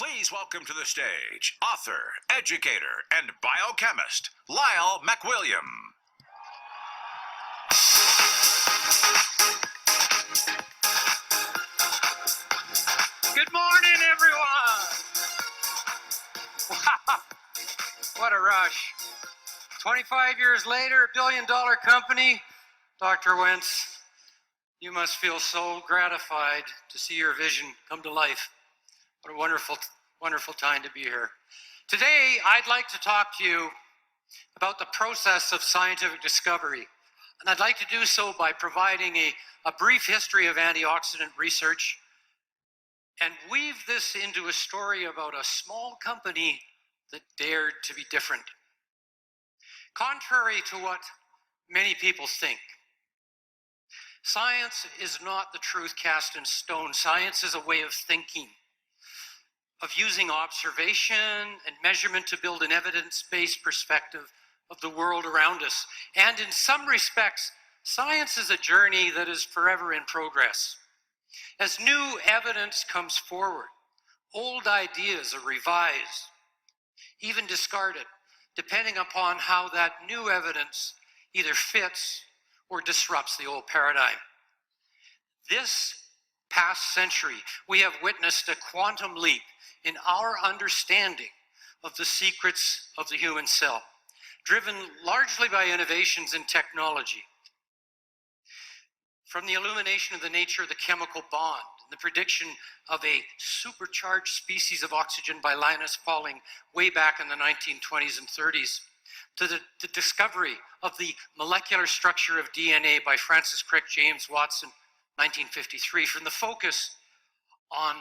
Please welcome to the stage author, educator, and biochemist, Lyle MacWilliam. Good morning, everyone. Wow, what a rush. 25 years later, billion-dollar company. Dr. Wentz, you must feel so gratified to see your vision come to life. What a wonderful, wonderful time to be here. Today, I'd like to talk to you about the process of scientific discovery. And I'd like to do so by providing a brief history of antioxidant research and weave this into a story about a small company that dared to be different. Contrary to what many people think, science is not the truth cast in stone. Science is a way of thinking, of using observation and measurement to build an evidence-based perspective of the world around us. And in some respects, science is a journey that is forever in progress. As new evidence comes forward, old ideas are revised, even discarded, depending upon how that new evidence either fits or disrupts the old paradigm. This past century, we have witnessed a quantum leap in our understanding of the secrets of the human cell, driven largely by innovations in technology. From the illumination of the nature of the chemical bond, the prediction of a supercharged species of oxygen by Linus Pauling way back in the 1920s and 30s, to the discovery of the molecular structure of DNA by Francis Crick James Watson, 1953, from the focus on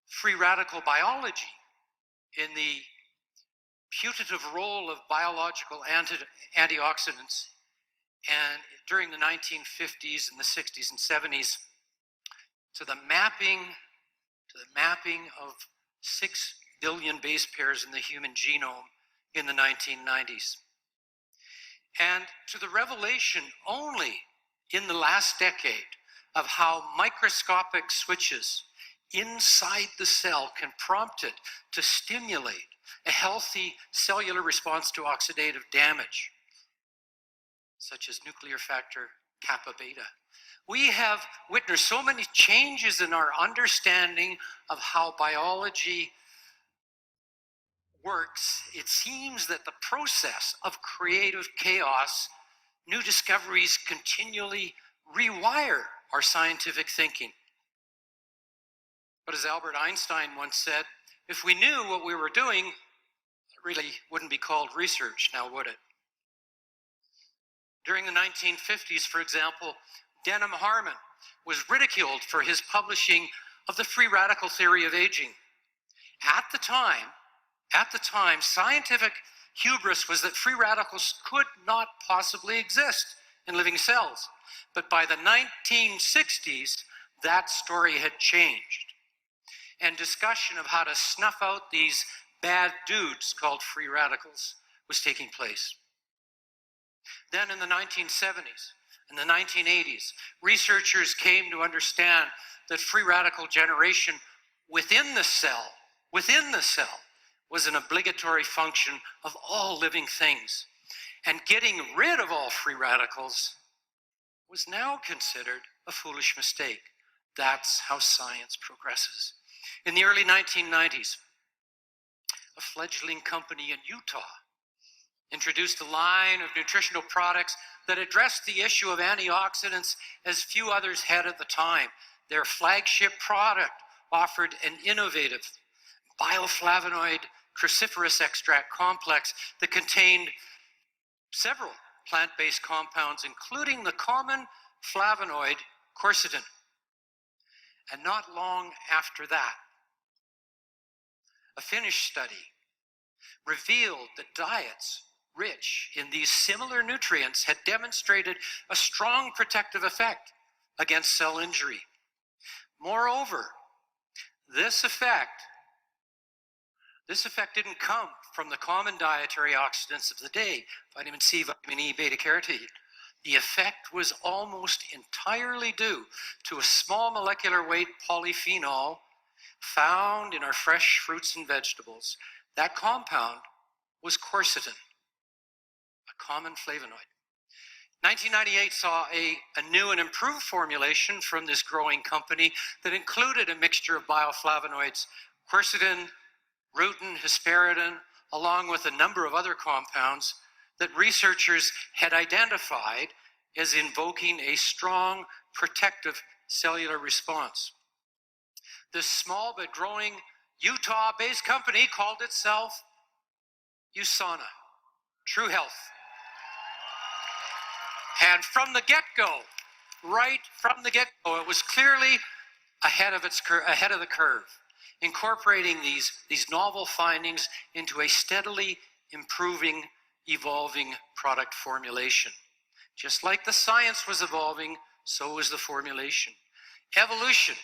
free radical biology in the putative role of biological antioxidants, and during the 1950s and the 60s and 70s, to the mapping of 6 billion base pairs in the human genome in the 1990s. And to the revelation only in the last decade of how microscopic switches inside the cell can prompt it to stimulate a healthy cellular response to oxidative damage, such as nuclear factor kappa beta. We have witnessed so many changes in our understanding of how biology works. It seems that the process of creative chaos, new discoveries continually rewire our scientific thinking. But as Albert Einstein once said, if we knew what we were doing, it really wouldn't be called research, now would it? During the 1950s, for example, Denham Harman was ridiculed for his publishing of the free radical theory of aging. At the time, scientific hubris was that free radicals could not possibly exist in living cells. But by the 1960s, that story had changed. And discussion of how to snuff out these bad dudes called free radicals was taking place. Then in the 1970s and the 1980s, researchers came to understand that free radical generation within the cell was an obligatory function of all living things. And getting rid of all free radicals was now considered a foolish mistake. That's how science progresses. In the early 1990s, a fledgling company in Utah introduced a line of nutritional products that addressed the issue of antioxidants as few others had at the time. Their flagship product offered an innovative bioflavonoid cruciferous extract complex that contained several plant-based compounds, including the common flavonoid quercetin. And not long after that, a Finnish study revealed that diets rich in these similar nutrients had demonstrated a strong protective effect against cell injury. Moreover, this effect didn't come from the common dietary oxidants of the day, vitamin C, vitamin E, beta-carotene. The effect was almost entirely due to a small molecular weight polyphenol found in our fresh fruits and vegetables. That compound was quercetin, a common flavonoid. 1998 saw a new and improved formulation from this growing company that included a mixture of bioflavonoids, quercetin, rutin, hesperidin, along with a number of other compounds that researchers had identified as invoking a strong protective cellular response. This small but growing Utah-based company called itself USANA, True Health. And from the get-go, right from the get-go, it was clearly ahead of the curve, incorporating these novel findings into a steadily improving, evolving product formulation. Just like the science was evolving, so was the formulation. Evolution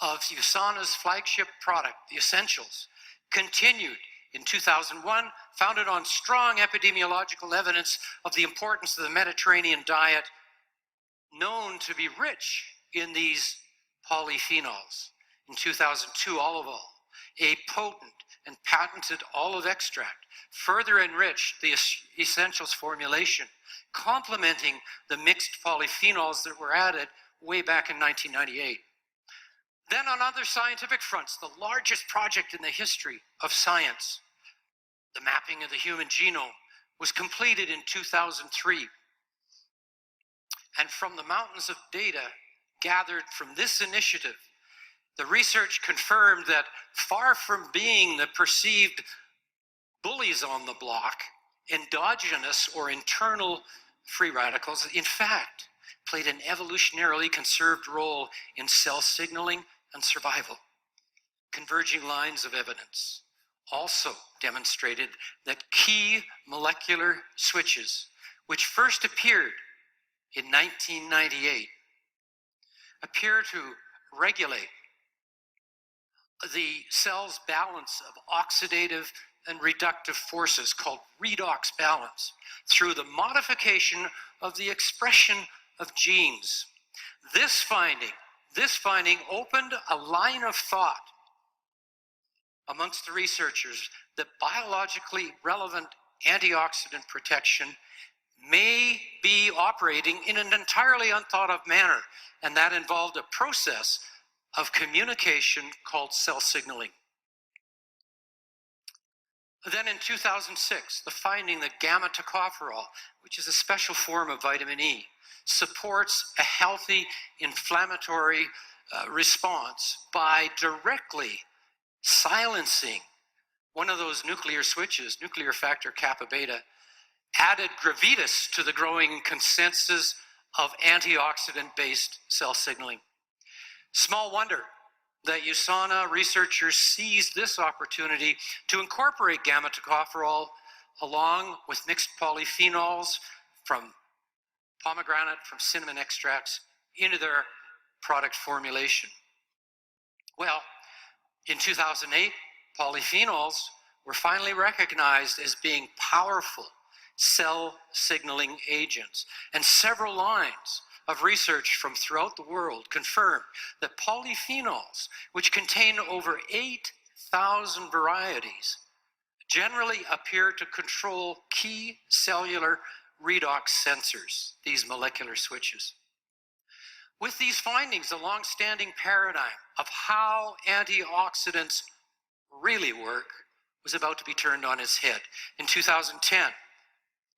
of USANA's flagship product, the Essentials, continued in 2001, founded on strong epidemiological evidence of the importance of the Mediterranean diet, known to be rich in these polyphenols. In 2002, olive oil, a potent and patented olive extract, further enriched the Essentials formulation, complementing the mixed polyphenols that were added way back in 1998. Then on other scientific fronts, the largest project in the history of science, the mapping of the human genome, was completed in 2003. And from the mountains of data gathered from this initiative, the research confirmed that far from being the perceived bullies on the block, endogenous or internal free radicals, in fact, played an evolutionarily conserved role in cell signaling and survival. Converging lines of evidence also demonstrated that key molecular switches, which first appeared in 1998, appear to regulate the cell's balance of oxidative and reductive forces, called redox balance, through the modification of the expression of genes. This finding opened a line of thought amongst the researchers that biologically relevant antioxidant protection may be operating in an entirely unthought of manner, and that involved a process of communication called cell signaling. Then in 2006, the finding that gamma tocopherol, which is a special form of vitamin E, supports a healthy inflammatory response by directly silencing one of those nuclear switches, nuclear factor kappa beta, added gravitas to the growing consensus of antioxidant-based cell signaling. Small wonder that USANA researchers seized this opportunity to incorporate gamma tocopherol along with mixed polyphenols from pomegranate, from cinnamon extracts into their product formulation. Well, in 2008, polyphenols were finally recognized as being powerful cell signaling agents, and several lines of research from throughout the world confirmed that polyphenols, which contain over 8,000 varieties, generally appear to control key cellular redox sensors, these molecular switches. With these findings, the long-standing paradigm of how antioxidants really work was about to be turned on its head. In 2010,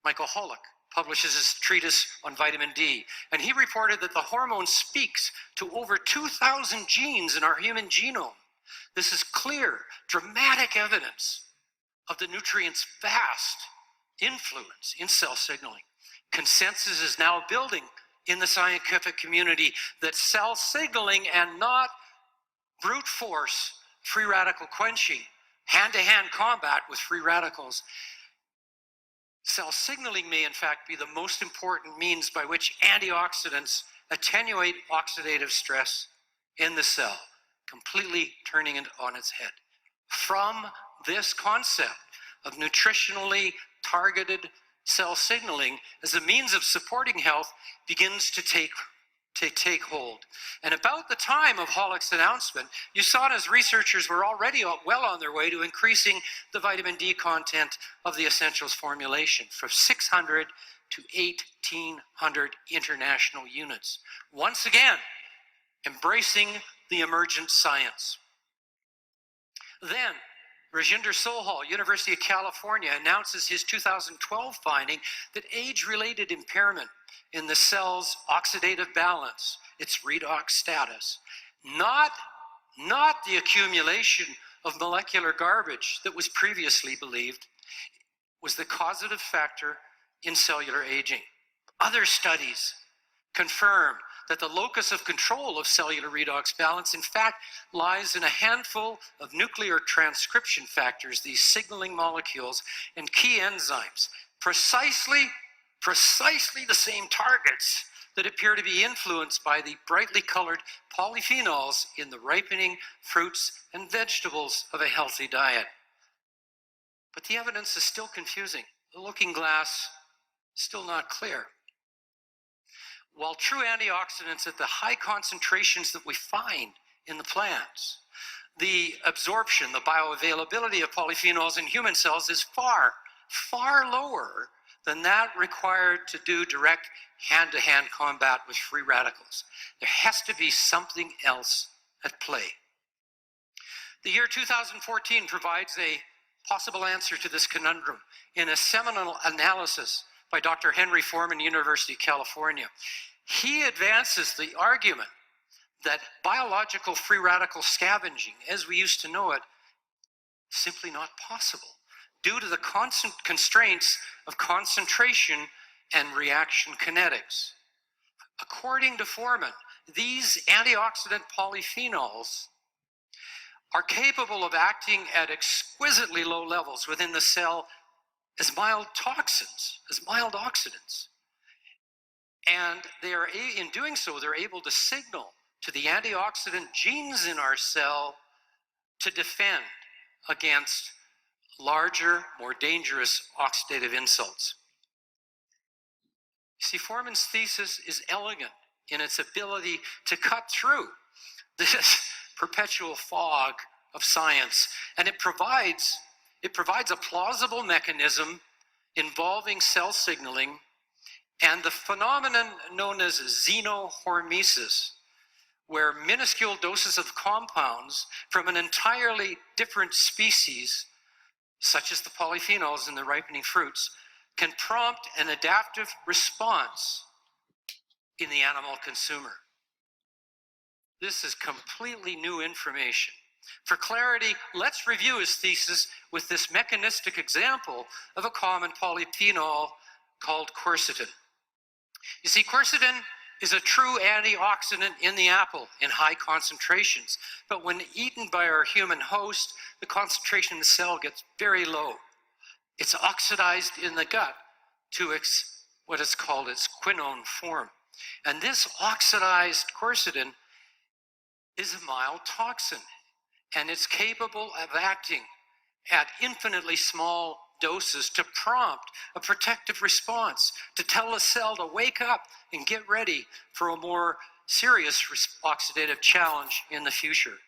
Michael Hollick publishes his treatise on vitamin D, and he reported that the hormone speaks to over 2,000 genes in our human genome. This is clear, dramatic evidence of the nutrient's vast influence in cell signaling. Consensus is now building in the scientific community that cell signaling and not brute force free radical quenching, hand-to-hand combat with free radicals, cell signaling may in fact be the most important means by which antioxidants attenuate oxidative stress in the cell, completely turning it on its head. From this concept of nutritionally targeted cell signaling as a means of supporting health begins to take to take hold. And about the time of Hollick's announcement, USANA's researchers were already well on their way to increasing the vitamin D content of the Essentials formulation from 600 to 1,800 international units. Once again, embracing the emergent science. Then, Rajinder Sohal, University of California, announces his 2012 finding that age-related impairment in the cell's oxidative balance, its redox status, not the accumulation of molecular garbage that was previously believed, was the causative factor in cellular aging. Other studies confirm that the locus of control of cellular redox balance, in fact, lies in a handful of nuclear transcription factors, these signaling molecules and key enzymes, precisely the same targets that appear to be influenced by the brightly colored polyphenols in the ripening fruits and vegetables of a healthy diet. But the evidence is still confusing. The looking glass is still not clear. While true antioxidants at the high concentrations that we find in the plants, the absorption, the bioavailability of polyphenols in human cells is far, far lower than that required to do direct hand-to-hand combat with free radicals. There has to be something else at play. The year 2014 provides a possible answer to this conundrum in a seminal analysis by Dr. Henry Foreman, University of California. He advances the argument that biological free radical scavenging, as we used to know it, is simply not possible due to the constant constraints of concentration and reaction kinetics. According to Foreman, these antioxidant polyphenols are capable of acting at exquisitely low levels within the cell as mild toxins, as mild oxidants. And they are, in doing so, they're able to signal to the antioxidant genes in our cell to defend against larger, more dangerous oxidative insults. You see, Foreman's thesis is elegant in its ability to cut through this perpetual fog of science, and it provides a plausible mechanism involving cell signaling and the phenomenon known as xenohormesis, where minuscule doses of compounds from an entirely different species, such as the polyphenols in the ripening fruits, can prompt an adaptive response in the animal consumer. This is completely new information. For clarity, let's review his thesis with this mechanistic example of a common polyphenol called quercetin. You see, quercetin is a true antioxidant in the apple in high concentrations, but when eaten by our human host, the concentration in the cell gets very low. It's oxidized in the gut to what is called its quinone form. And this oxidized quercetin is a mild toxin, and it's capable of acting at infinitely small doses to prompt a protective response, to tell the cell to wake up and get ready for a more serious oxidative challenge in the future.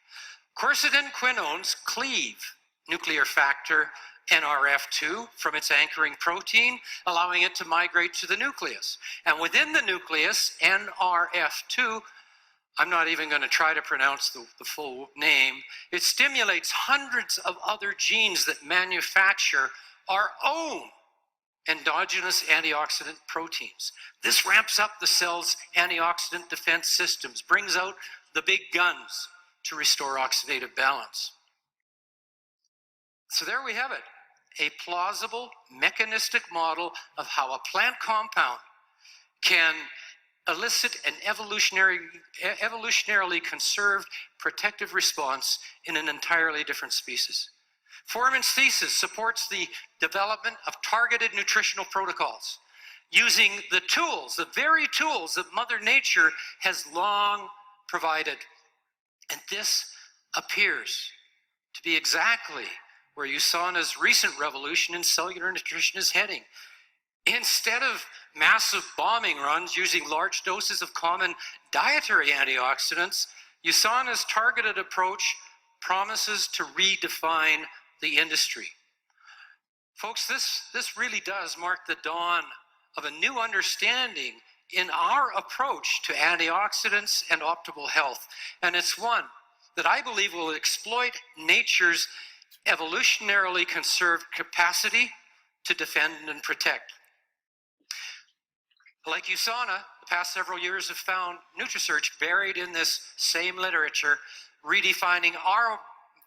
Quercetin quinones cleave nuclear factor NRF2 from its anchoring protein, allowing it to migrate to the nucleus. And within the nucleus, NRF2, I'm not even going to try to pronounce the full name, it stimulates hundreds of other genes that manufacture our own endogenous antioxidant proteins. This ramps up the cell's antioxidant defense systems, brings out the big guns to restore oxidative balance. So there we have it, a plausible mechanistic model of how a plant compound can elicit an evolutionarily conserved protective response in an entirely different species. Foreman's thesis supports the development of targeted nutritional protocols using the tools, the very tools that Mother Nature has long provided. And this appears to be exactly where USANA's recent revolution in cellular nutrition is heading. Instead of massive bombing runs using large doses of common dietary antioxidants, USANA's targeted approach promises to redefine the industry. Folks, this really does mark the dawn of a new understanding in our approach to antioxidants and optimal health. And it's one that I believe will exploit nature's evolutionarily conserved capacity to defend and protect. Like USANA, the past several years have found NutriSearch buried in this same literature, redefining our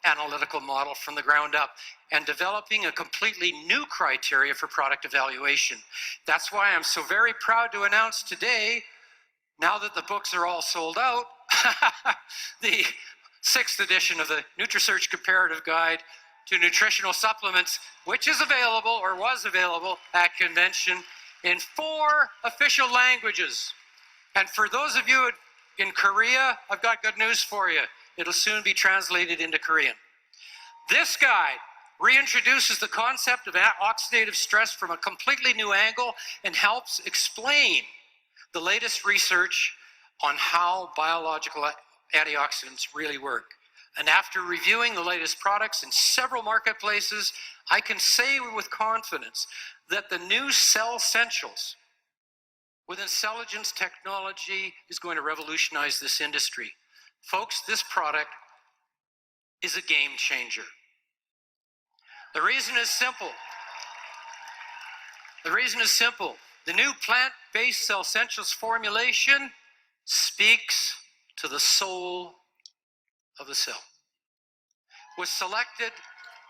analytical model from the ground up and developing a completely new criteria for product evaluation. That's why I'm so very proud to announce today, now that the books are all sold out, the 6th edition of the NutriSearch Comparative Guide to Nutritional Supplements, which is available or was available at convention in 4 official languages. And for those of you in Korea, I've got good news for you. It'll soon be translated into Korean. This guide reintroduces the concept of oxidative stress from a completely new angle and helps explain the latest research on how biological antioxidants really work. And after reviewing the latest products in several marketplaces, I can say with confidence that the new Cell Essentials with InCelligence technology is going to revolutionize this industry. Folks, this product is a game changer. The reason is simple. The new plant-based Cell Essentials formulation speaks to the soul of the cell. With selected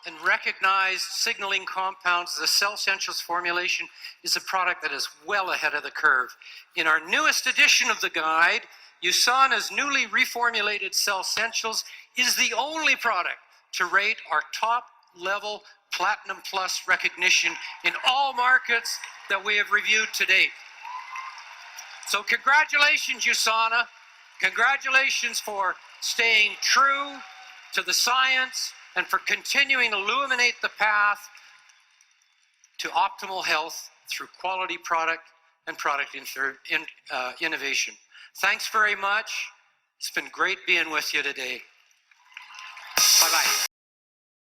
and recognized signaling compounds, the Cell Essentials formulation is a product that is well ahead of the curve. In our newest edition of the guide, USANA's newly reformulated Cell Essentials is the only product to rate our top-level Platinum Plus recognition in all markets that we have reviewed to date. So congratulations, USANA. Congratulations for staying true to the science and for continuing to illuminate the path to optimal health through quality product and product innovation. Thanks very much. It's been great being with you today. Bye-bye.